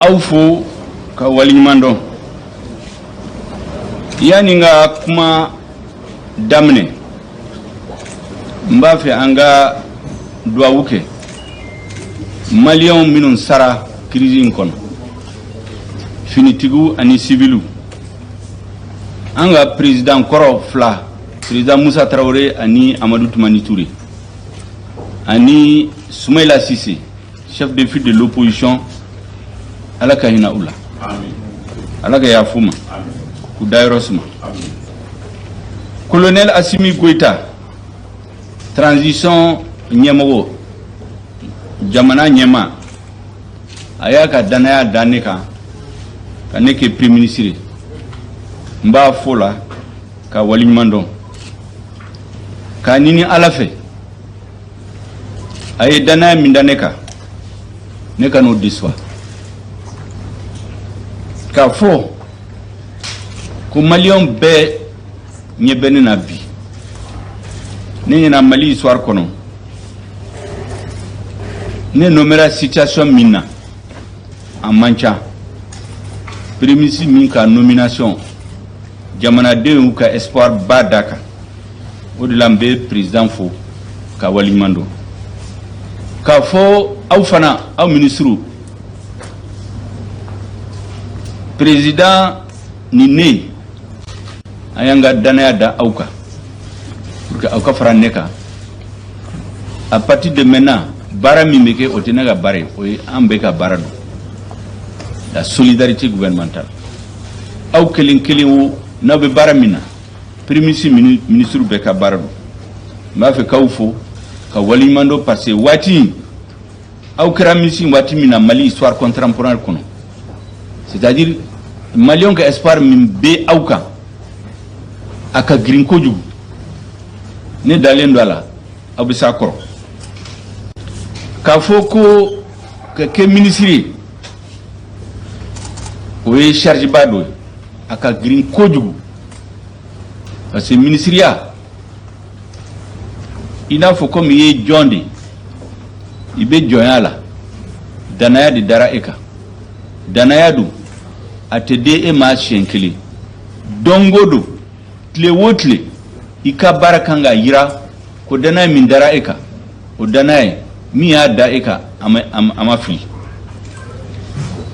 Aufo ka walimando yani nga kuma damne mbafe anga duawuke malion minun sara crise kono finitigu ani civilu anga président koro fla président Moussa Traoré ani Amadou Toumani Touré ani Soumaïla Cissé chef de file de l'opposition alaka hina ula amin alaka yafuma amin kudairosma amin colonel Assimi Goïta transition nyemogo jamana nyema ayaka danaya daneka kaneke premier ministre mba fola ka walimando kanini alafe aye danaya mindaneka neka no diswa ka fo ko malion be nyebeni na bi ni na Mali histoire kono ne nomera situation minna en mancha premier min ka nomination jamana de ou ka espoir badaka o de lambe président fo ka walimando ka fo au fana au ministre président ni ayanga danaya da auka pour que auka franeka à partir de maintenant bara mimeke otenaga bare oy ambeka barado la solidarité gouvernementale au kelin na be bara mina premier ministre beka barado ma fe kaufo ka walimando passer wati au kramisi wati mina Mali histoire contemporaine kono c'est-à-dire Malion ka espoir min be auka aka green koju ne dalendo ala abisa koro ka foko ke ministre o charge bado aka green koju parce que ministria ina fo comme ye jonde ibe joyala danaya de dara eka danaya du atede e ma shenkili dongodo tle wotle ika barakanga yira ko dana min dara eka o dana mi ya da eka ama fi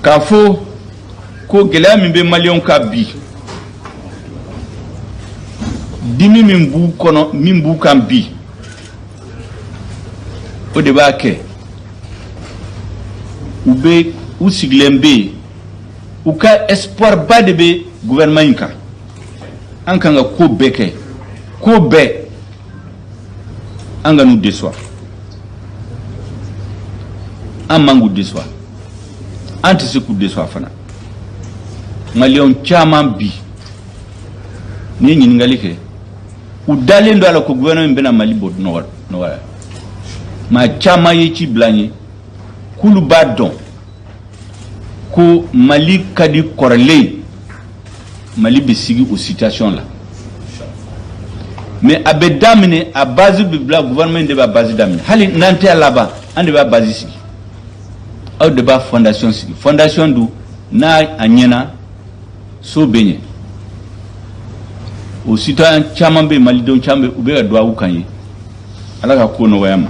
kafo ko gela min be malion ka bi dimi min bu kono min bu kan bi o de ba ke ube usiglembe ou ka espoir ba de be gouvernement inka an kanga ko beke ko be anga nous déçoit an mangu déçoit anti se coup déçoit fana malion chaman bi ni ngali ke u dalendo ala ko gouvernement bena Mali bod no wala ma chama yi ci blanye kulu badon ko Mali kadi korle Mali besigi aux situations là mais abedamine à base de la gouvernement de la base damine hali nante là-bas on de base ici au débat fondation du na anyena so benye au citoyen chamambe Mali don chambe ube doa ukanye alaka ko no wayama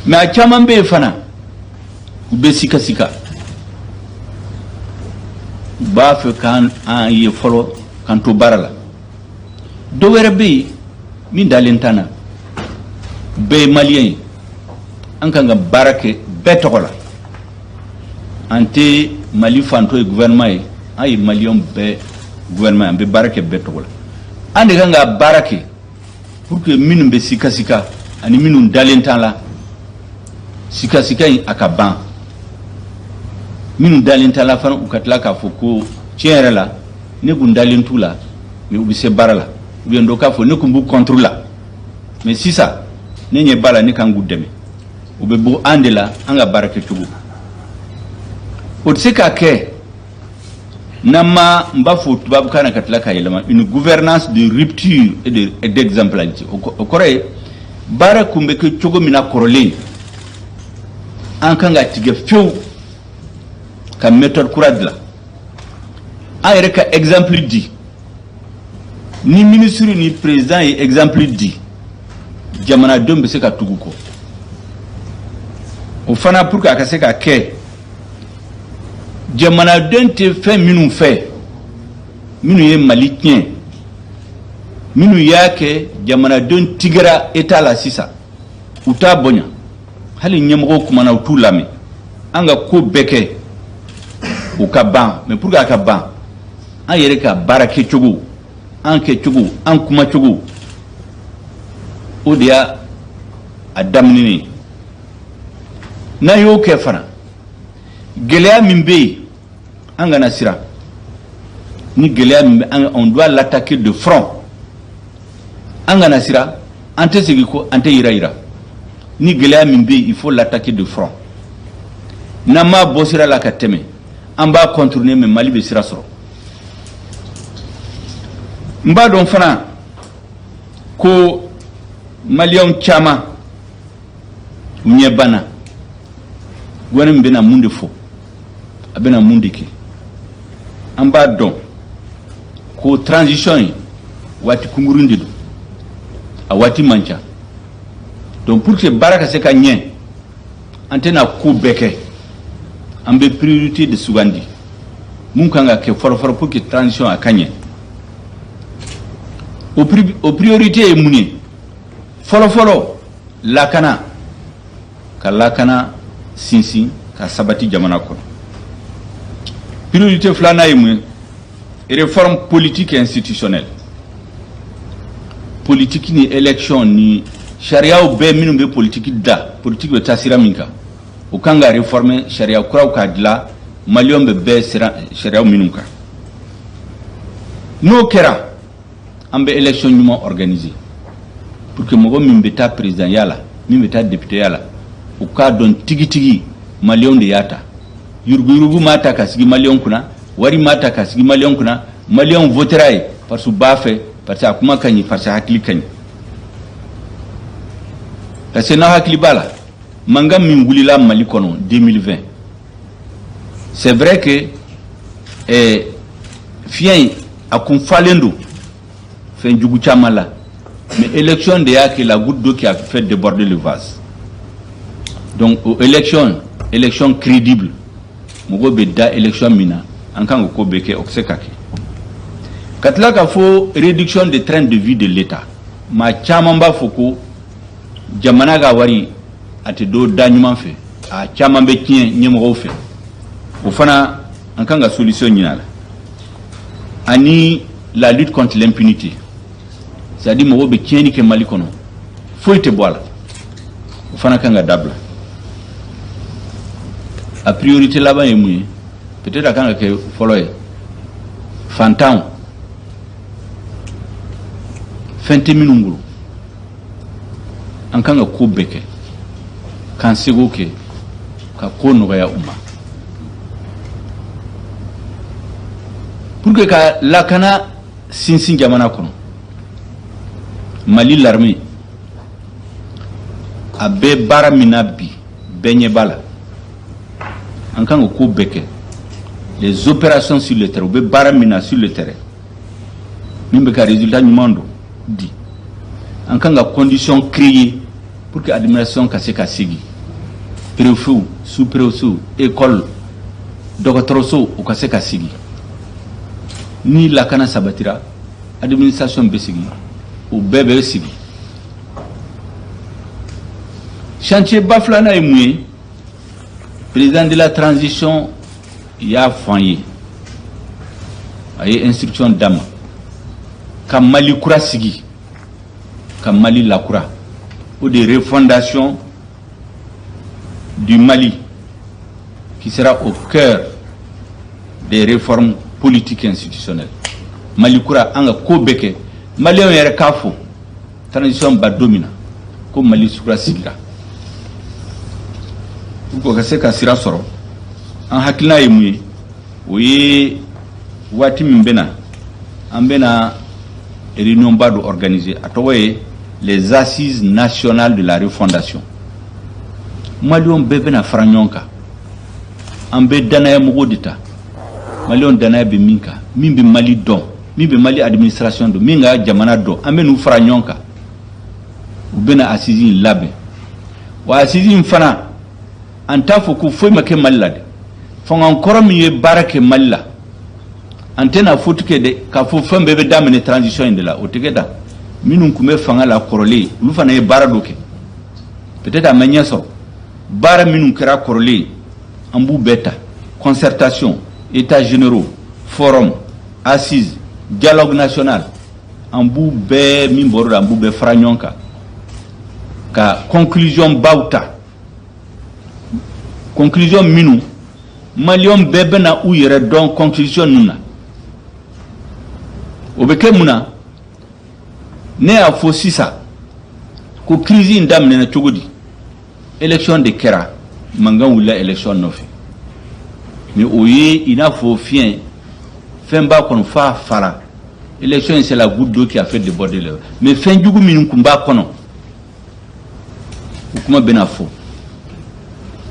mais a chamambe fana ube sika ba fe kan an ye folo kan to barala do were be min dalentana be malien an kan ga barake betokola ante Mali fanto e gouvernement ay malien be gouvernement be barake betokola ande kan ga barake pour que minum be sika ani minum dalentala sika akaban min dalenta la fan ukatla ka foko tiere la ne gundalentu la mais ubise barala bien do ka fo ne kumbu contrôle la mais si ça ne nye bala ne kan gudeme ube bu andela anga barake tugu o tseka ke nama mba fo tubabu kana katla ka yelama une gouvernance de rupture et d'exemplarité au Corée bara kumbe ke chogo mina korole an kanga tige few ka méthode kura dilan an yɛrɛ ka exemple di ni ministre ni président ye exemple di jamanadenw bɛ se ka tugu kɔ o fana pour que a ka se ka kɛ jamanaden tɛ fɛn minnu fɛ minnu ye Mali tiɲɛ minnu y'a kɛ jamanaden tigɛra état la sisan u t'a bonya hali ɲɛmɔgɔw kumana u t'u lamɛn an ka ko bɛɛ kɛ u ka ban mais pour que a ka ban an yɛrɛ ka baara kɛcogo an kɛcogo an kumacogo o de y'a daminɛ n'an y'o kɛ fana gɛlɛya min bɛ yen an kana siran ni gɛlɛya min bɛ on doit l'attaquer de front an kana siran an tɛ segin ko an tɛ yira ni gɛlɛya min bɛ yen il faut l'attaquer de front n'an m'a bɔ sira la ka tɛmɛ an b'a contourner mais Mali bɛ sira sɔrɔ n b'a dɔn fana ko maliyɛnw caman u ɲɛ banna gouvernement bɛna mun de fɔ a bɛna mun de kɛ an b'a dɔn ko transition ye waati kunkurun de don a waati man ca donc pour que baara ka se ka ɲɛ an tɛna ko bɛɛ kɛ an bɛ priorité de sugandi mun kan ka kɛ fɔlɔfɔlɔ pour que transition a ka ɲɛ o priorité ye mun ye fɔlɔfɔlɔ lakana ka lakana sinsin ka sabati jamana kɔnɔ priorité filanan ye mun ye réforme politique et institutionnelle politique ni élection ni sariyaw bɛɛ minnu bɛ politique da politique bɛ taa sira min kan o kan ka réformer sariya kuraw k'a dilan maliyɛnw bɛ bɛɛ sariyaw minnu kan n'o kɛra an bɛ élection ɲuman organiser pour que mɔgɔ min bɛ taa président ya la min bɛ taa député ya la u k'a dɔn tigitigi maliyɛnw de y'a ta yuruguyurugu m'a ta ka sigi maliyɛnw kunna wari m'a ta ka sigi maliyɛnw kunna maliyɛnw votera ye parce que u b'a fɛ parce que a kuma ka ɲi parce que hakili ka ɲi parce que n'aw hakili b'a la mankan min wulila Mali kɔnɔ 2020 c'est vrai que fiɲɛ in a kun falen don fɛn jugu caman la mais élection de y'a kɛ la goutte d'eau qui a fait déborder le vase donc élection crédible mɔgɔ bɛ da élection min na an kan ka ko bɛɛ kɛ o tɛ se ka kɛ ka tila ka fɔ réduction de train de vie de l'État maa caman b'a fɔ ko jamana ka wari a tɛ dɔ da ɲuman fɛ a caman bɛ tiɲɛ ɲɛmɔgɔw fɛ o fana an kan ka solution ɲini a la ani la lutte contre l'impunité c'est-à-dire mɔgɔw bɛ tiɲɛni kɛ Mali kɔnɔ foyi tɛ bɔ a la o fana kan ka dabila a priorité laban ye mun ye peut-être a kan ka kɛ fɔlɔ ye fantanw fɛn tɛ minnu bolo an kan ka ko bɛɛ kɛ k'an sego kɛ ka ko nɔgɔya u ma pour que ka lakana sinsin jamana kɔnɔ Mali l'armée a bɛ baara min na bi bɛɛ ɲɛ b'a la an kan ka ko bɛɛ kɛ les opérations sur le terrain u bɛ baara min na sur le terrain min bɛ ka résultat ɲuman don di an kan ka condition créer pour que administration ka se ka sigi préfet sous-préfet école dɔgɔtɔrɔso u ka se ka sigi ni lakana sabatira administration bɛ sigi u bɛɛ bɛ sigi chantier ba filanan ye mun ye président de la transition y'a fɔ an ye a ye instruction d'a ma ka Mali kura sigi ka Mali lakura ou de refondation du Mali qui sera au cœur des réformes politiques et institutionnelles. Mali kura anga ko beke Mali yɛrɛ k'a fɔ transition ba domina ko Mali sukura sigira pour que se ka sira sɔrɔ an hakilina ye mun ye o ye waati min bɛna an bɛna réunion ba dɔ organiser a tɔgɔ ye les assises nationales de la refondation. Maliens bɛɛ bɛna fara ɲɔgɔn kan an bɛ danaya mɔgɔw de ta maliyɛnw danaya bɛ min kan min bɛ Mali dɔn min bɛ Mali administration dɔn min ka jamana dɔn an bɛ n'u fara ɲɔgɔn kan u bɛna assise in labɛn wa assise in fana an t'a fɔ ko foyi ma kɛ Mali la dɛ fangakɔrɔ min ye baara kɛ Mali la an tɛna faute kɛ dɛ k'a fɔ fɛn bɛɛ bɛ daminɛ transition in de la o tɛ kɛ da minnu tun bɛ fanga la kɔrɔlen olu fana ye baara dɔ kɛ peut-être a ma ɲɛ sɔrɔ baara minnu kɛra kɔrɔlen an b'u bɛɛ ta concertation états généraux forum assise dialogue national an b'u bɛɛ min bɔr'o la an b'u bɛɛ fara ɲɔgɔn kan ka conclusion baw ta conclusion minnu maliyɛnw bɛɛ bɛna u yɛrɛ dɔn conclusion ninnu na o bɛ kɛ mun na ne y'a fɔ sisan ko crise in daminɛna cogo di élection de kɛra mankan wulila élection nɔfɛ mais o ye i n'a fɔ fiɲɛ fɛn b'a kɔnɔ f'a fara élection c'est la goutte d'eau qui a fait déborder le mais fɛn jugu minnu tun b'a kɔnɔ o kuma bɛna fɔ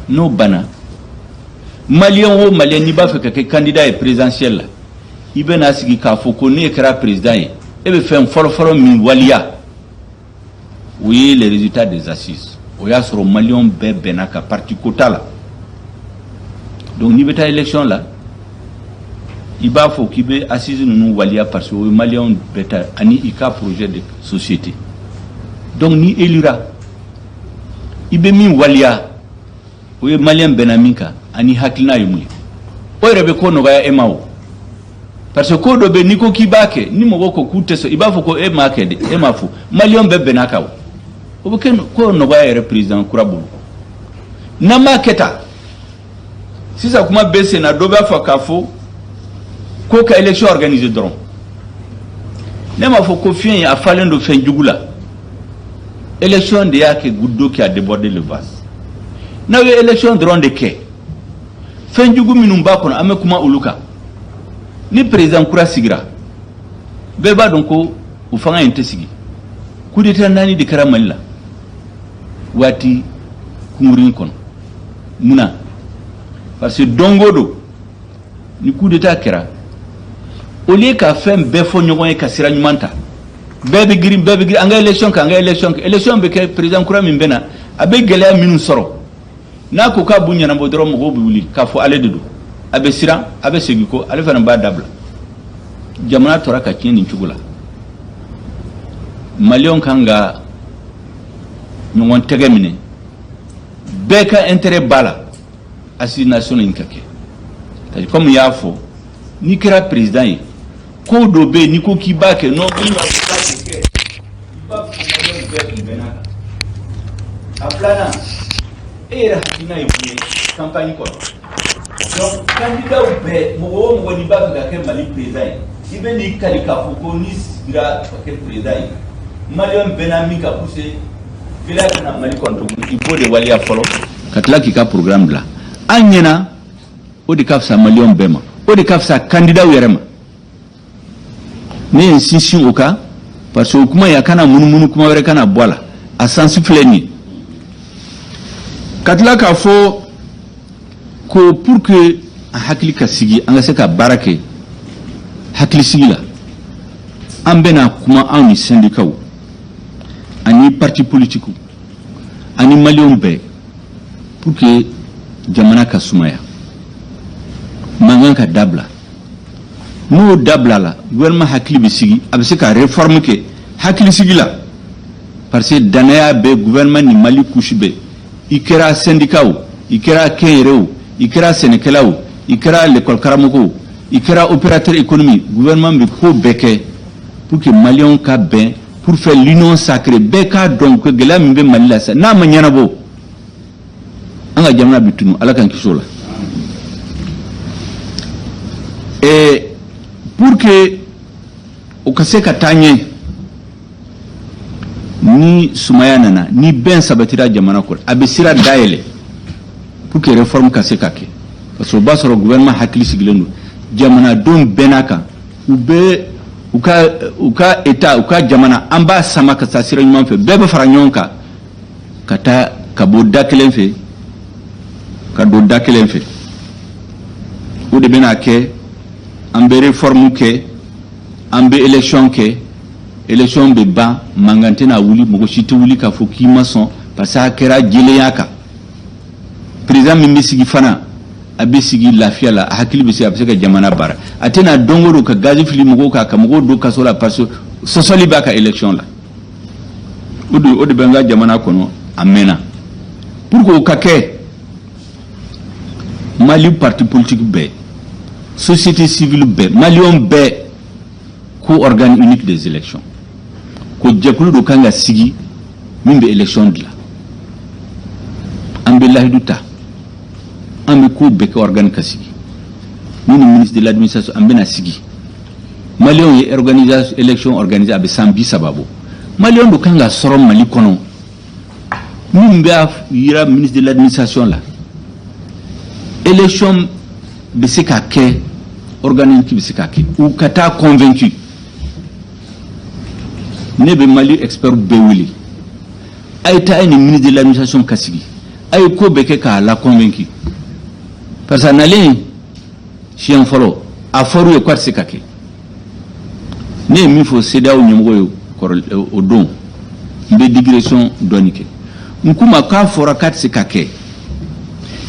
n'o banna maliyɛn o maliyɛn n'i b'a fɛ ka kɛ candidat ye présidentiel la i bɛna sigi k'a fɔ ko ne kɛra président ye e bɛ fɛn fɔlɔfɔlɔ min waliya o ye les résultats des assises o y'a sɔrɔ maliyɛnw bɛɛ bɛnna ka parti ko t'a la donc n'i bɛ taa élection la i b'a fɔ k'i bɛ assise ninnu waliya parce que o ye maliyɛnw bɛɛ ta ani i ka projet de société donc ni élira i bɛ min waliya o ye maliyɛn bɛnna min kan ani hakilina ye mun ye o yɛrɛ bɛ ko nɔgɔya e ma o parce que ko dɔ bɛ n'i ko k'i b'a kɛ ni mɔgɔ ko k'u tɛ sɔn i b'a fɔ ko e m'a kɛ de e m'a fɔ maliyɛnw bɛɛ bɛnna kan o bɛ kɛ ko nɔgɔya yɛrɛ président kura bolo n'an b'a kɛ tan sisan kuma bɛ sen na dɔ b'a fɔ k'a fɔ ko ka élection organiser dɔrɔn ne m'a fɔ ko fiɲɛ a falen don fɛn jugu la élection de y'a kɛ goutte d'eau qui a débordé le vase n'aw ye élection dɔrɔn de kɛ fɛn jugu minnu b'a kɔnɔ an bɛ kuma olu kan ni président kura sigira bɛɛ b'a dɔn ko o fanga in tɛ sigi coup d'état 4 de kɛra Mali la waati kunkurunin kɔnɔ munna parce que don o don ni coup d'état kɛra au lieu ka fɛn bɛɛ fɔ ɲɔgɔn ye ka sira ɲuman ta bɛɛ bɛ girin an ka élection kɛ élection bɛ kɛ président kura min bɛ na a bɛ gɛlɛya minnu sɔrɔ n'a ko k'a b'u ɲɛnabɔ dɔrɔn mɔgɔw bɛ wuli k'a fɔ ale de don a bɛ siran a bɛ segin ko ale fana b'a dabila jamana tora ka tiɲɛ nin cogo la maliyɛnw kan ka ɲɔgɔn tɛgɛ minɛ bɛɛ ka intérêt b'a la assise nationale in ka kɛ comme n y'a fɔ n'i kɛra président ye ko dɔ bɛ yen n'i ko k'i b'a kɛ non min ma kɛ i b'a fɔ maliyɛnw bɛɛ tun bɛnna kan a filanan e yɛrɛ hakilina ye mun ye campagne kɔnɔ donc candidat bɛɛ mɔgɔ o mɔgɔ n'i b'a fɛ ka kɛ Mali président ye i bɛ n'i kali k'a fɔ ko n'i sigira ka kɛ président ye maliyɛn bɛnna min ka pousser gɛlɛya kana Mali kɔnɔ tuguni i b'o de waliya fɔlɔ ka tila k'i ka programme bila an ɲɛna o de ka fisa maliyɛnw bɛɛ ma o de ka fisa candidat yɛrɛ ma ne ye n sinsin o kan parce que o kuma in a kana munumunu kuma wɛrɛ kana bɔ a la a sens filɛ nin ye ka tila k'a fɔ ko pour que an hakili ka sigi an ka se ka baara kɛ hakili sigi la an bɛna kuma anw ni syndicats ani parti politiques ani maliyɛnw bɛɛ pour que jamana ka sumaya mankan ka dabila n'o dabila la gouvernement hakili bɛ sigi a bɛ se ka réforme kɛ hakili sigi la parce que danaya bɛ gouvernement ni Mali couche bɛɛ i kɛra syndicat o i kɛra kɛnyɛrɛ o i kɛra sɛnɛkɛla o i kɛra l'école karamɔgɔ o i kɛra opérateur économique gouvernement bɛ ko bɛɛ kɛ pour que maliyɛnw ka bɛn pour faire l'union sacrée bɛɛ k'a dɔn ko gɛlɛya min bɛ Mali la sisan n'a ma ɲɛnabɔ an ka jamana bɛ tunu Ala k'an kisi o la pour que o ka se ka taa ɲɛ ni sumaya nana ni bɛn sabatira jamana kɔnɔ a bɛ sira dayɛlɛ pour que réforme ka se ka kɛ parce que o b'a sɔrɔ gouvernement hakili sigilen don jamanadenw bɛɛ n'a kan u bɛ u ka état u ka jamana an b'a sama ka taa sira ɲuman fɛ bɛɛ bɛ fara ɲɔgɔn kan ka taa ka bɔ da kelen fɛ ka don da kelen fɛ o de bena kɛ an bɛ réforme kɛ an bɛ élection kɛ élection bɛ ban mankan tɛna wuli mɔgɔ si tɛ wuli k'a fɔ k'i ma sɔn parce que a kɛra jɛlenya kan président min bɛ sigi fana a bɛ sigi lafiya la a hakili bɛ se a bɛ se ka jamana baara a tɛna don o don ka gaz fili mɔgɔw kan ka mɔgɔw don kaso la parce que sɔsɔli b'a ka élection la o de bɛ n ka jamana kɔnɔ a mɛnna pour que o ka kɛ Mali parti politique bɛɛ société civile bɛɛ maliyɛnw bɛɛ ko organe unique des élections ko jɛkulu dɔ kan ka sigi min bɛ élection dilan an bɛ lahidu ta an bɛ ko bɛɛ kɛ organe ka sigi ni ministre de l'administration an bɛna sigi maliyɛnw ye organisation élection organisée a bɛ san 30 bɔ maliyɛnw dɔ kan ka sɔrɔ Mali kɔnɔ min bɛ yira ministre de l'administration la élection bɛ se ka kɛ organe qui bɛ se ka kɛ u ka taa convaincu ne bɛ Mali expert bɛɛ wele a ye taa ni ministre de l'administration ka sigi a ye ko bɛɛ kɛ k'a la convaincu parce que a nalen siɲɛ fɔlɔ a fɔr'u ye k'a tɛ se ka kɛ ne ye min fɔ CEDEAO ɲɛmɔgɔ ye o don n bɛ digression dɔɔni kɛ n k'u ma k'a fɔra k'a tɛ se ka kɛ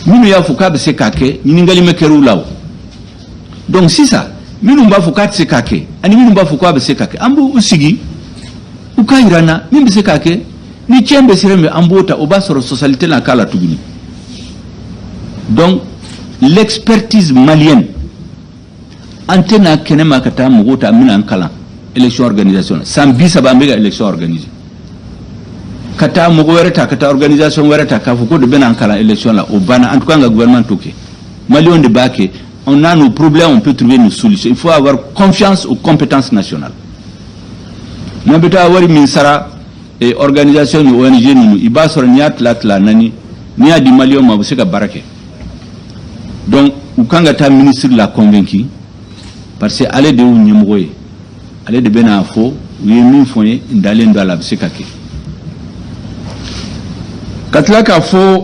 minnu y'a fɔ k'a bɛ se k'a kɛ ɲininkali ma kɛra u la o donc sisan minnu b'a fɔ k'a tɛ se k'a kɛ ani minnu b'a fɔ k'a bɛ se k'a kɛ an b'u sigi u ka yira n na min bɛ se k'a kɛ ni tiɲɛ bɛ sira min an b'o ta o b'a sɔrɔ sɔsɔli tɛna k'a la tuguni donc l'expertise malienne an tɛna kɛnɛma ka taa mɔgɔw ta an bɛna an kalan élection organisation na san 30 an bɛ ka élection organiser ka taa mɔgɔ wɛrɛ ta ka taa organisation wɛrɛ ta k'a fɔ ko de bɛna an kalan élection la o banna en tout cas an ka gouvernement t'o kɛ maliyɛnw de b'a kɛ on a nos problèmes on peut trouver nos solutions il faut avoir confiance aux compétences nationales n'an bɛ taa wari min sara organisation ni ONG ninnu i b'a sɔrɔ n'i y'a tila naani n'i y'a di maliyɛnw ma u bɛ se ka baara kɛ donc u kan ka taa ministre la convaincu parce que ale de y'u ɲɛmɔgɔ ye ale de bɛna fɔ u ye min fɔ n ye n dalen don a la a bɛ se ka kɛ ka tila k'a fɔ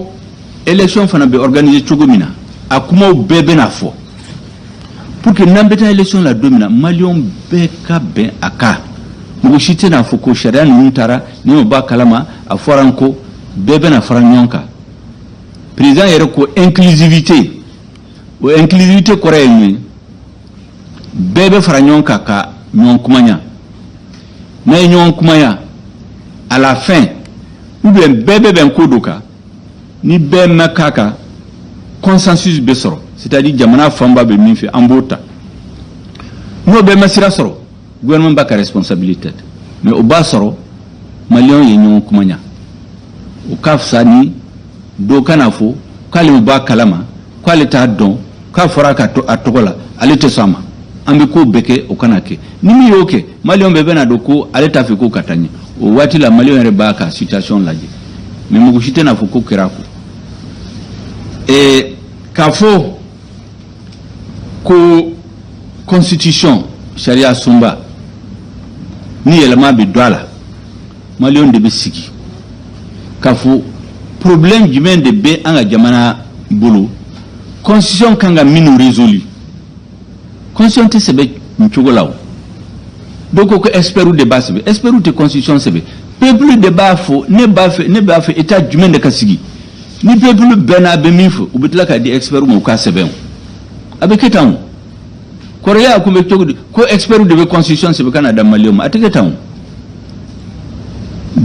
élection fana bɛ organiser cogo min na a kumaw bɛɛ bɛna fɔ pour que n'an bɛ taa élection la don min na maliyɛnw bɛɛ ka bɛn a kan mɔgɔ si tɛna fɔ ko sariya ninnu taara ni o b'a kalama a fɔra n ko bɛɛ bɛna fara ɲɔgɔn kan président yɛrɛ ko inclusivité o inclusivité kɔrɔ ye mun ye bɛɛ bɛ fara ɲɔgɔn kan ka ɲɔgɔn kumaya n'a ye ɲɔgɔn kumaya à la fin ou bien bɛɛ bɛ bɛn ko dɔ kan ni bɛɛ ma k'a kan consensus bɛ sɔrɔ c'est-à-dire jamana fanba bɛ min fɛ an b'o ta n'o bɛɛ ma sira sɔrɔ gouvernement b'a ka responsabilité mais o b'a sɔrɔ maliyɛnw ye ɲɔgɔn kumaya o ka fisa ni dɔw kana fɔ k'ale b'a kalama k'ale t'a dɔn k'a fɔra a tɔgɔ la ale tɛ sɔn a ma an bɛ ko bɛɛ kɛ o kana kɛ ni min y'o kɛ maliyɛnw bɛɛ bɛna dɔn ko ale t'a fɛ ko ka taa ɲɛ o waati la maliyɛnw yɛrɛ b'a ka situation lajɛ mais mɔgɔ si tɛna fɔ ko kɛra ko k'a fɔ ko constitution sariya sunba ni yɛlɛma bɛ don a la maliyɛnw de bɛ sigi k'a fɔ problème jumɛn de bɛ an ka jamana bolo constitution kan ka minnu résoudre constitution tɛ sɛbɛn nin cogo la o dɔw ko experts de b'a sɛbɛn experts tɛ constitution sɛbɛn peuple de b'a fɔ ne b'a fɛ état jumɛn de ka sigi ni peuple bɛɛ n'a bɛ min fɔ u bɛ tila k'a di experts ma u k'a sɛbɛn o a bɛ kɛ tan o kɔrɔya kun bɛ cogo di ko experts de bɛ constitution sɛbɛn ka na da maliyɛnw ma a tɛ kɛ tan o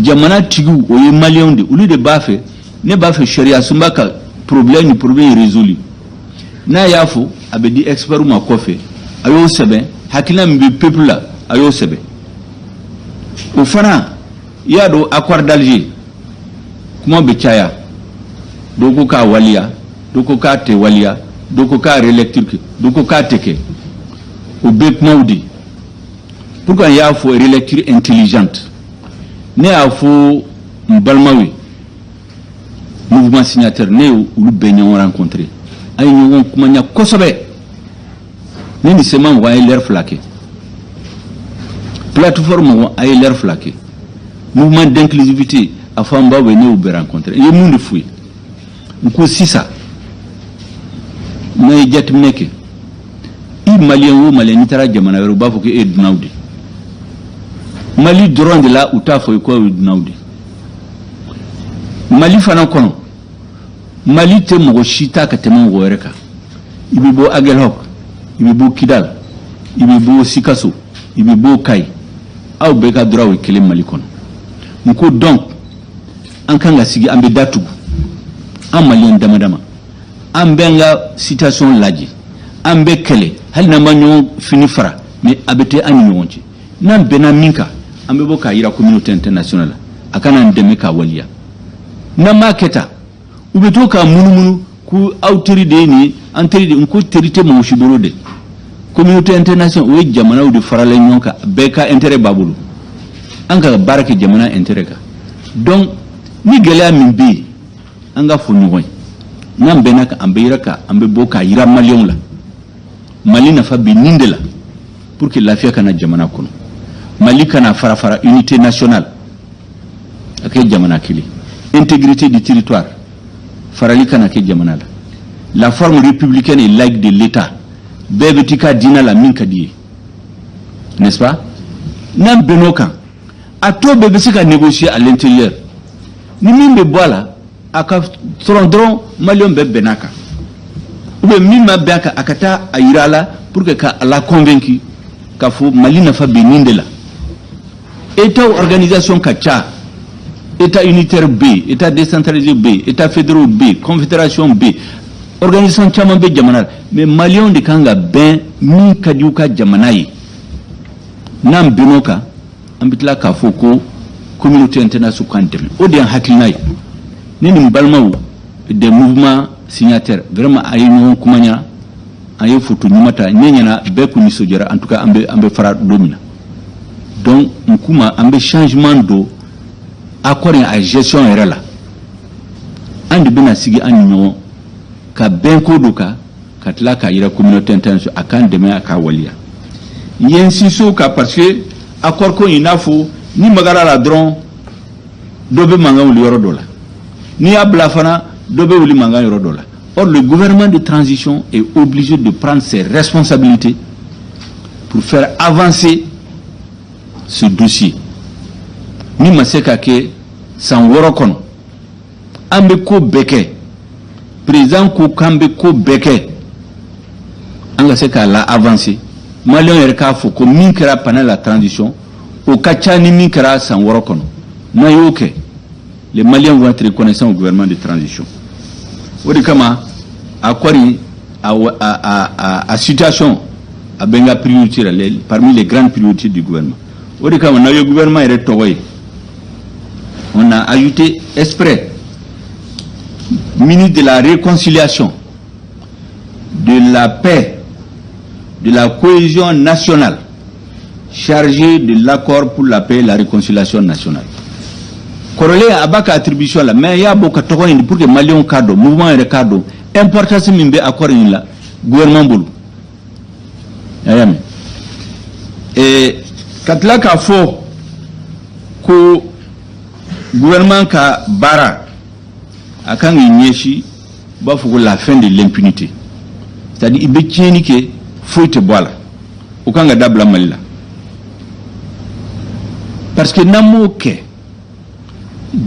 jamana tigiw o ye maliyɛnw de olu de b'a fɛ ne b'a fɛ sariya sunba ka problème résoudre n'a y'a fɔ a bɛ di experts ma kɔfɛ a y'o sɛbɛn hakilina min bɛ peuple la a y'o sɛbɛn o fana i y'a dɔn accord d'Alger kuma bɛ caya dɔw ko k'a waliya dɔw ko k'a tɛ waliya dɔw ko k'a relecture kɛ dɔw ko k'a tɛ kɛ o bɛɛ kumaw de pourquoi n y'a fɔ relecture intelligente ne y'a fɔ n balimaw ye mouvement signataire ne ye olu bɛɛ ɲɔgɔn rencontrer a ye ɲɔgɔn kumaya kosɛbɛ ne ni sema mɔgɔ a ye l'heure fila kɛ plateforme mɔgɔ a ye l'heure fila kɛ mouvement d'inclusivité a fanba bɛ ne y'u bɛɛ rencontrer n ye mun de f'u ye n ko sisan n'a ye jateminɛ kɛ malien ou malien ni tara jamana wɛrɛ u b'a fɔ ko e dunanw de Mali dɔrɔn de la u t'a fɔ ko e dunanw de Mali fana kɔnɔ Mali tɛ mɔgɔ si ta ka tɛmɛ mɔgɔ wɛrɛ kan i bɛ bɔ Aguelhok i bɛ bɔ Kidal i bɛ bɔ Sikaso i bɛ bɔ Kayi aw bɛɛ ka droit ye kelen Mali kɔnɔ n ko donc an kan ka sigi an bɛ datugu an maliyɛn dama dama an bɛ an ka situation lajɛ an bɛ kɛlɛ hali n'an ma ɲɔgɔn fini fara mais a bɛ tɛ an ni ɲɔgɔn cɛ n'an bɛnna min kan an bɛ bɔ k'a yira communauté internationale la a kana an dɛmɛ k'a waliya n'an m'a kɛ tan u bɛ to k'a munumunu ko aw teri de ye nin ye an teri de n ko teri tɛ mɔgɔ si bolo dɛ communauté internationale o ye jamanaw de farala ɲɔgɔn kan bɛɛ ka intérêt b'a bolo an ka baara kɛ jamana intérêt kan donc ni gɛlɛya min bɛ yen an ka fɔ ɲɔgɔn ye n'an bɛnna kan an bɛ yira kan an bɛ bɔ k'a yira maliyɛnw la Mali nafa bɛ nin de la pour que lafiya kana jamana kɔnɔ Mali kana fara fara unité nationale a kɛ jamana kelen intégrité du territoire farali kana kɛ jamana la forme républicaine et laïque de l'État bɛɛ bɛ t'i ka diinɛ la min ka di ye n'est-ce pas n'an bɛnn'o kan a tɔ bɛɛ bɛ se ka négocier à l'intérieur ni min bɛ bɔ a la a ka sɔrɔ dɔrɔn maliyɛnw bɛɛ bɛnn'a kan ou bien min ma bɛn a kan a ka taa a yira a la pour que ka la convaincre k'a fɔ Mali nafa bɛ nin de la État organisation ka ca État unitaire B, État décentralisé B, État fédéraux B, confédération B, organisation caman bɛ jamana la mais maliyɛnw de kan ka bɛn min ka di u ka jamana ye n'an bɛnn'o kan an bɛ tila k'a fɔ ko communauté internationale kan dɛmɛ o de ye hakilina ye ne ni n balimaw des mouvements signataires vraiment a ye ɲɔgɔn kuma ɲa an ye photo ɲuman ta ne ɲɛna bɛɛ kun nisɔndiyara en tout cas an bɛ fara don min na donc n kuma an bɛ changement don accord a gestion yɛrɛ la an de bɛna sigi an ni ɲɔgɔn ka bɛn ko do kan ka tila k'a yira communauté internationale a k'an dɛmɛ a k'a waliya n ye n sinsin o kan parce que accord ko in n'a fɔ ni magara la dɔrɔn dɔ bɛ mankan wuli yɔrɔ dɔ la n'i y'a bila fana dɔ bɛ wuli mankan yɔrɔ dɔ la or le gouvernement de transition est obligé de prendre ses responsabilités pour faire avancer ce dossier ni ma se ka kɛ san 6 kɔnɔ an bɛ ko bɛɛ kɛ président ko k'an bɛ ko bɛɛ kɛ an ka se k'a la avancer maliyɛnw yɛrɛ k'a fɔ ko min kɛra pendant la transition o ka ca ni min kɛra san 6 kɔnɔ n'a y'o kɛ les Maliens vont être reconnaissants au gouvernement de transition o de kama a kɔri a situation a bɛ n ka priorité la parmi les grandes priorités du gouvernement o de kama n'a ye gouvernement yɛrɛ tɔgɔ ye on a ajouté exprès ministre de la réconciliation, de la paix, de la cohésion nationale, chargé de l'accord pour la paix et la réconciliation nationale. Corolé à baka attribution là, mais il y a beaucoup de temps pour que Maliens cadre, mouvement et cadre, importance mimbe accord là, gouvernement boulou. Et quand là qu'a faut que gouvernement ka bara a kan ɲɛsi b'a fɔ ko la fin de l'impunité, c'est-à-dire i bɛ tiɲɛni kɛ foyi tɛ bɔ a la o kan ka dabila Mali la parce que n'an m'o kɛ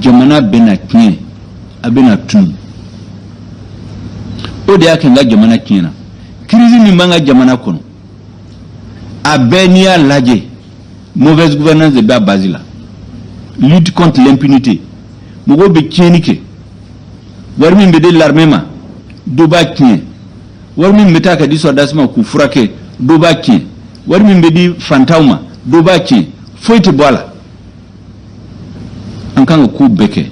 jamana bɛna tiɲɛ a bɛna tunu o de y'a kɛ n ka jamana tiɲɛna crise min b'an ka jamana kɔnɔ a bɛɛ n'i y'a lajɛ mauvaise gouvernance de bɛ a base la lutte contre l'impunité mɔgɔw bɛ tiɲɛni kɛ wari min bɛ di l'armée ma dɔ b'a tiɲɛ wari min bɛ taa ka di soldats ma k'u furakɛ dɔ b'a tiɲɛ wari min bɛ di fantanw ma dɔ b'a tiɲɛ foyi tɛ bɔ a la an kan ka ko bɛɛ kɛ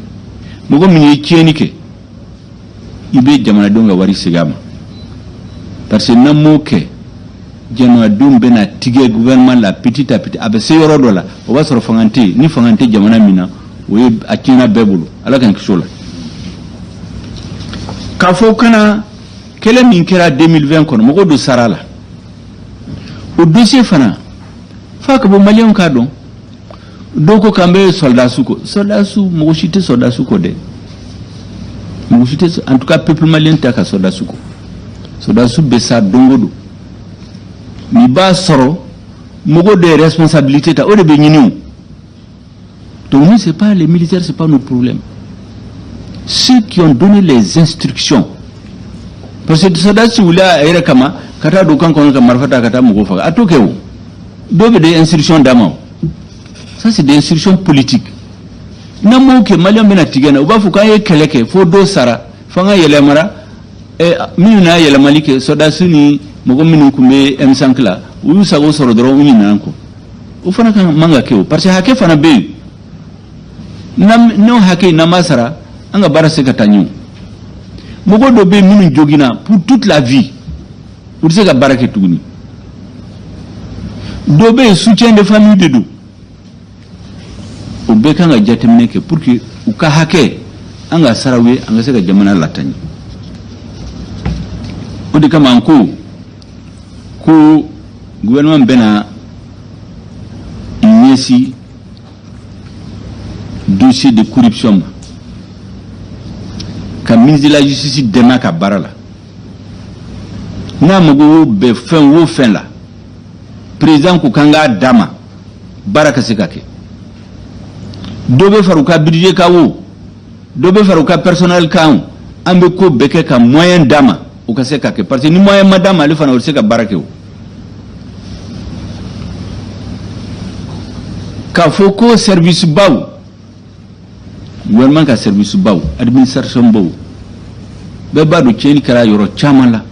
mɔgɔ min ye tiɲɛni kɛ i bɛ jamanadenw ka wari segin a ma parce que n'an m'o kɛ jamanadenw bɛna tigɛ gouvernement la petit à petit a bɛ se yɔrɔ dɔ la o b'a sɔrɔ fanga tɛ yen ni fanga tɛ jamana min na o ye a tiɲɛna bɛɛ bolo ala k'an kisi o la k'a fɔ kana kɛlɛ min kɛra 2020 kɔnɔ mɔgɔw do sara la o dossier fana f'a ka bɔ maliyɛnw k'a dɔn dɔw ko k'an bɛ soldats ko soldats mɔgɔ si tɛ soldats ko dɛ mɔgɔ si tɛ en tout cas peuple malien tɛ ka soldats ko soldats bɛ sa don o don ni ba soro mogo des responsabilités ta o de benyinu. Donc nous c'est pas les militaires, c'est pas notre problème. Ceux qui ont donné les instructions, parce que ça si vous voulez kama kata do kan kono ka marfata kata mogo fa atoke wo dobe des instructions d'amant. Ça c'est des instructions politiques. Namo ke maliam bena tigana uba fu kan ye keleke fo do sara fanga yele mara minuna yele malike soda suni mogo minu kumbe M5 la uyu sago soro doro unyi nanko u fana kan manga keo parce que hake fana be nam no hake na masara anga bara se katanyu mogo do be minu jogina pour toute la vie pour se ka barake tuguni do be soutien de famille de do o be kanga jatemne ke pour que u ka hake anga sarawe anga se ka jamana latani o de kama anko ko gouvernement bena ici dossier de corruption ka ministre de la justice dema ka barala na mago be fen wo fen la président ko kanga dama baraka sekake dobe faruka budget ka wo dobe faruka personnel ka ambe ko beke ka moyen dama o ka sekake parce que ni moyen madama le fana o seka barake wo ka foko service baw gouvernement ka service baw administration baw be badu cheni kara yoro chamala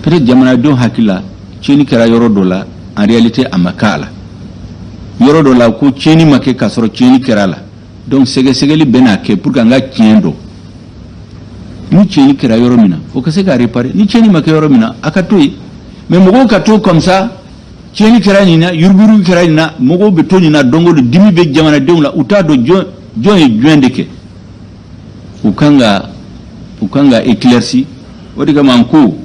peut-être jamana don hakila cheni kara yoro dola en réalité amakala yoro dola ko cheni make ka soro cheni kara la donc segeli benake pour kanga tiendo ni cheni kara yoro mina o ka se ka réparer ni cheni make yoro mina akatoyi mais mogo kato comme ça cheni kerani yurburu kerani mogo betoni na dongo de dimi be jamana deula utado jon juendeke ukanga éclairci odiga manko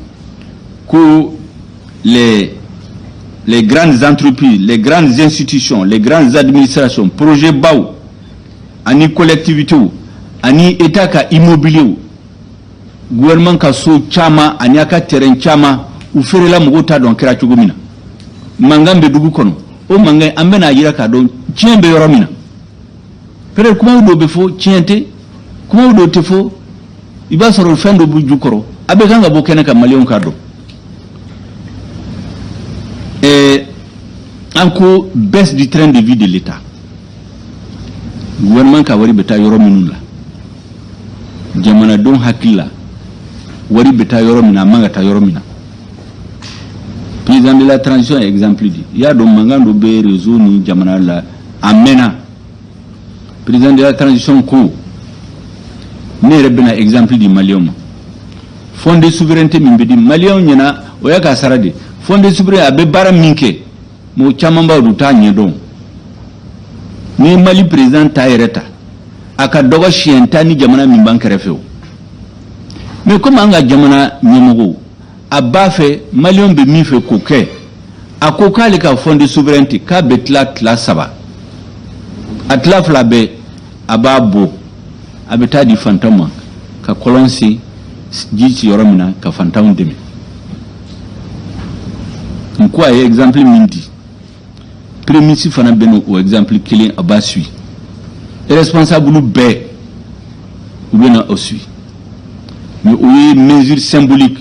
ko les grandes entreprises, les grandes institutions, les grandes administrations, projets baou ani collectivité ani état ka immobilier gouvernement ka so chama ani aka terrain chama u ferela mogo ta don kera chugumina mangambe dugu kono o mangay ambena yira ka don tiembe yoromina peut-être comment do be fo tiente comment do te fo iba soro fendo bu jukoro abe kanga bo kene ka malion kado encore baisse du train de vie de l'état gouvernement ka wari beta yorominula jamana don hakila wari beta yoromina manga ta yoromina président de la transition exemple dit il y a donc mangando be réseau ni jamana la amena président de la transition ko ne rebena exemple di malion fond de souveraineté mimbedi malion nyana oyaka sarade fond de souveraineté abe bara minke mo chamamba du ta nyedon ni mali président tayreta aka dogo shienta ni jamana mimbankere feo mais comme anga jamana nyemogo abafe malion be mi fe koke akoka le ka fond de souveraineté ka betla tla saba atla flabe ababo abeta di fantama ka kolonsi jiti yoromina ka fantam demi nko ay exemple mindi premier si fana beno o exemple kilin abasui responsable be ou bien aussi mais oui mesure symbolique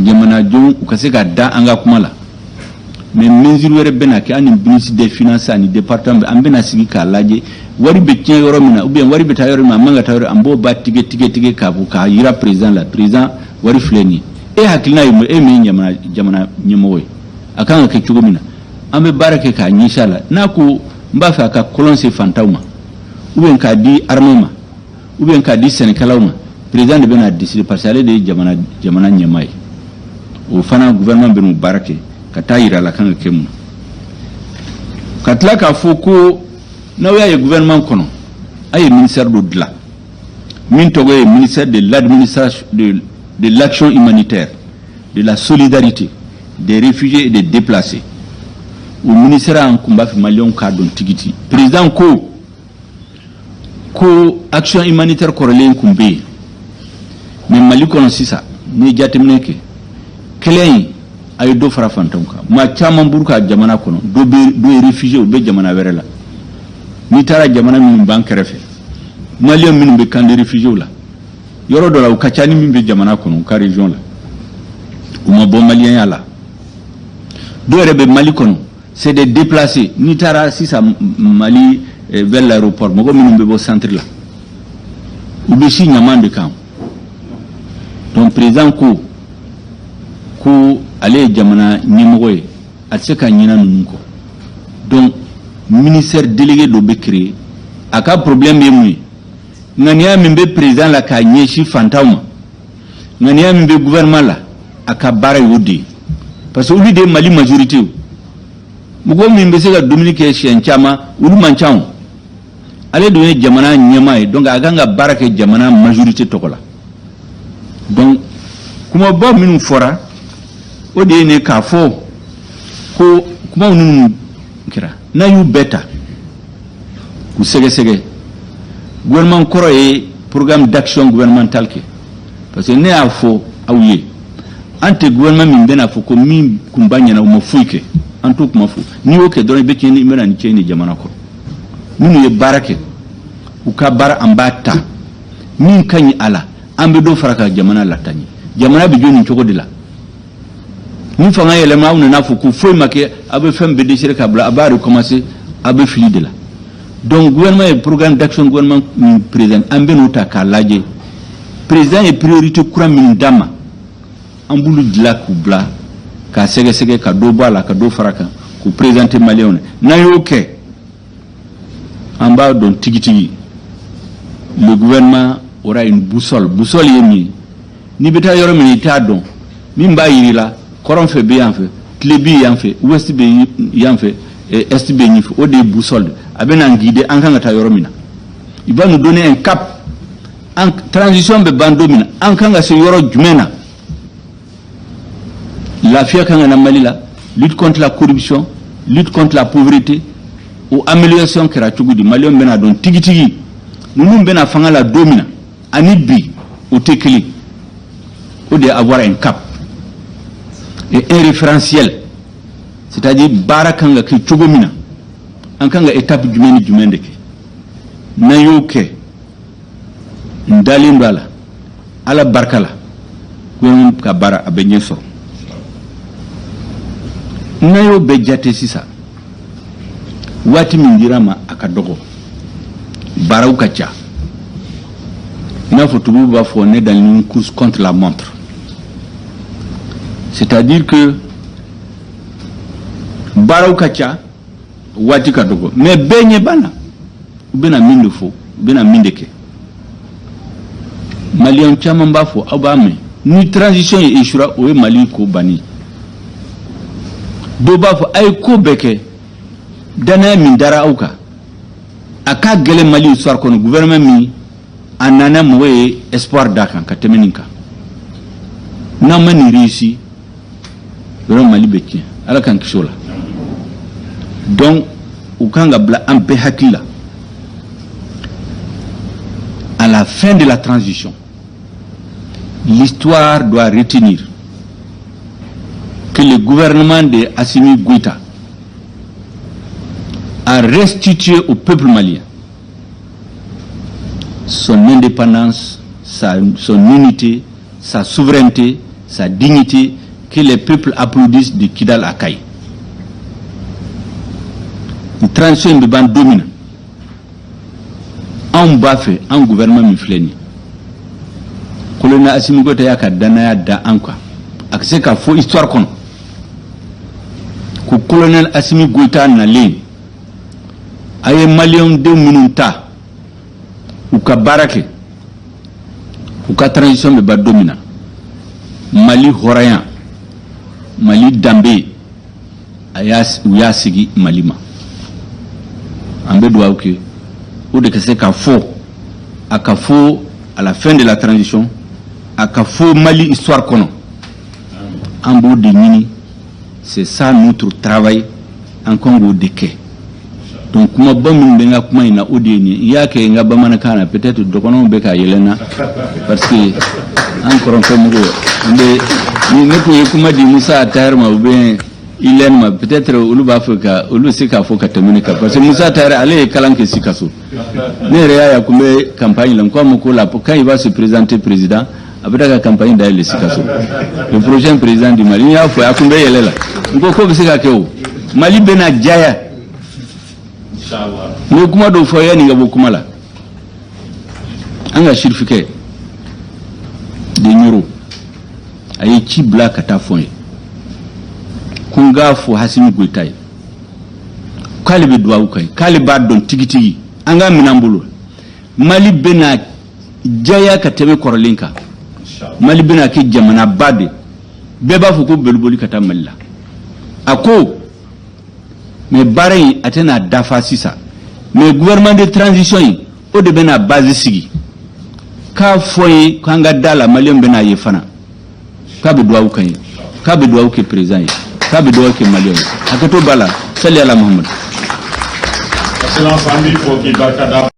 jamana jom ko se ga da anga kumala mais mesure were bena ke ani ministre des finances ani département ambena sigi ka laje wari be tien yoromina ou bien wari be ta yoroma manga ta yoro ambo ba tige ka bu ka yira président la président wari fleni e hakilina yimo e me jamana nyemoy akanga ke chugomina ambe barake ka nyishala nako mbafa ka kolonse fantauma ou bien ka di armement ou bien ka di sénégalais président de bena décider parce que de jamana nyemay o fana gouvernement benu barake ka tayira la kanga kemu katla ka foko na waya gouvernement kono ay ministère de la min togo ministère de l'administration de l'action humanitaire, de la solidarité, des réfugiés et des déplacés. Au ministère en combat malion cardon tigiti. Président ko action humanitaire corrélée kumbe. Mais Mali kono sisa, ni jatemneke. kelen ay do fara fantonka ma chama burka jamana kono do réfugié be jamana werela ni tara jamana min bankerefe malien min be kan réfugié la yoro do la ukachani min be jamana kono ka région la uma bon malien yala do rebe mali kono c'est des déplacés ni tara si ça Mali vers l'aéroport mogo min be bo centre la ube si nyamande kam donc président ko ale jamana nyimogo ye atseka nyina nunko donc ministère délégué do be créé aka problème ye mu ngania mimbe président la ka nyeshi fantawma ngania mimbe gouvernement la aka bara yodi parce que uli de Mali majorité mugo mimbe se ga Dominique Chianchama ulu manchao ale do jamana nyama donc aganga barake jamana majorité tokola donc kuma ba minu fora o de ne ka fo ko kuma unu kira na yu beta ku sege gouvernement koro e programme d'action gouvernemental ke parce que ne a fo awye ante gouvernement min bena fo ko min kumbanya na mo fuike anto kuma fo ni o ke don be kini mena ni cheni jamana ko minu ye barake u ka bara ambata min kanyi ala ambe do faraka jamana latani jamana bi joni choko de la ni fanga yele mauna na fu ku foi make abe fembe de shirka bla abari commencer abe fili de la donc gouvernement et programme d'action gouvernement président ambe no ta ka laje président et priorité kura min dama ambulu dila ku bla ka sege ka do bala ka do faraka ku présenter malien na yoke amba don tigitigi le gouvernement aura une boussole yemi ni beta yoro mi ta don min ba yiri la koron fe be yan fe tlebi yan fe ouest be yan fe est be ni fe o de boussole abena guider an kan ta yoro mina il va nous donner un cap en transition be bando mina an kan ga se yoro jumena la fia kan na Mali la lutte contre la corruption lutte contre la pauvreté ou amélioration kera tugudi malien bena don tigitigi nous bena fanga la domina anibi au tekeli ou de avoir un cap et un référentiel c'est-à-dire barakanga ki chugomina ankanga étape jumeni deke na yoke ndalimbala ala barkala ko ka bara abenye so na yo be jate sisa wati mindirama akadogo barau kacha na fotubu ba fo ne dans une course contre la montre c'est-à-dire que barau kacha wati kadogo mais benye bana ubena mindo fo ubena mindeke malien chama mbafo abame ni transition et échouera au Mali ko bani do bafo ay ko beke dana min dara auka aka gele Mali histoire kono gouvernement mi anana moye espoir dakan ka temeninka na mani réussi le Mali beki ala kan kisola donc ukanga bla ampe hakila à la fin de la transition l'histoire doit retenir que le gouvernement de Assimi Goïta a restitué au peuple malien son indépendance, son unité, sa souveraineté, sa dignité, que les peuples applaudissent de Kidal à Kaï. Une transition de bande domine. En bas fait, un gouvernement mifleni. Colonel Assimi Goïta yaka danaya da anka. Akse ka fo histoire kon. Ko colonel Assimi Goïta na lane. Aye malien de mununta. Uka barake. Uka transition de bande domina. Mali Horayan. Mali Dambe. Ayas uyasigi Malima. Ambe doit que ou de que c'est qu'à faux à la fin de la transition à faux Mali histoire kono en bout de mini c'est ça notre travail en Congo de Ké donc kuma bamun benga kuma ina odeni yake nga bamana kana peut-être dokono beka yelena parce que encore un peu mais ne pouvez kuma di Moussa Tahir ma bien il est ma peut-être ulu ba Afrika ulu sika foka terminer parce que Moussa Tahir allait kalanke sikaso ne reya ya kumbe campagne là quoi moko là quand il va se présenter président après la campagne d'aller sikaso le prochain président du Mali ya fo akumbe yelela ngoko sika keo Mali bena jaya inchallah ne kuma do fo ya ni ngabo kuma la anga shirfike de nyoro ayi ci bla kata foye kunga fo hasimi goitay kalibe duwa ukay kaliba don tigitigi anga minambulo Mali bena jaya ka teme korolinka Mali bena ki jamana bade beba fo ko belboli kata Mali ako mais baray atena dafa sisa mais gouvernement de transition o de bena base sigi ka foye kanga dala Malien bena yefana ka be duwa ukay ka be duwa uke président ka be duwa uke Malien akato bala salli ala Muhammad.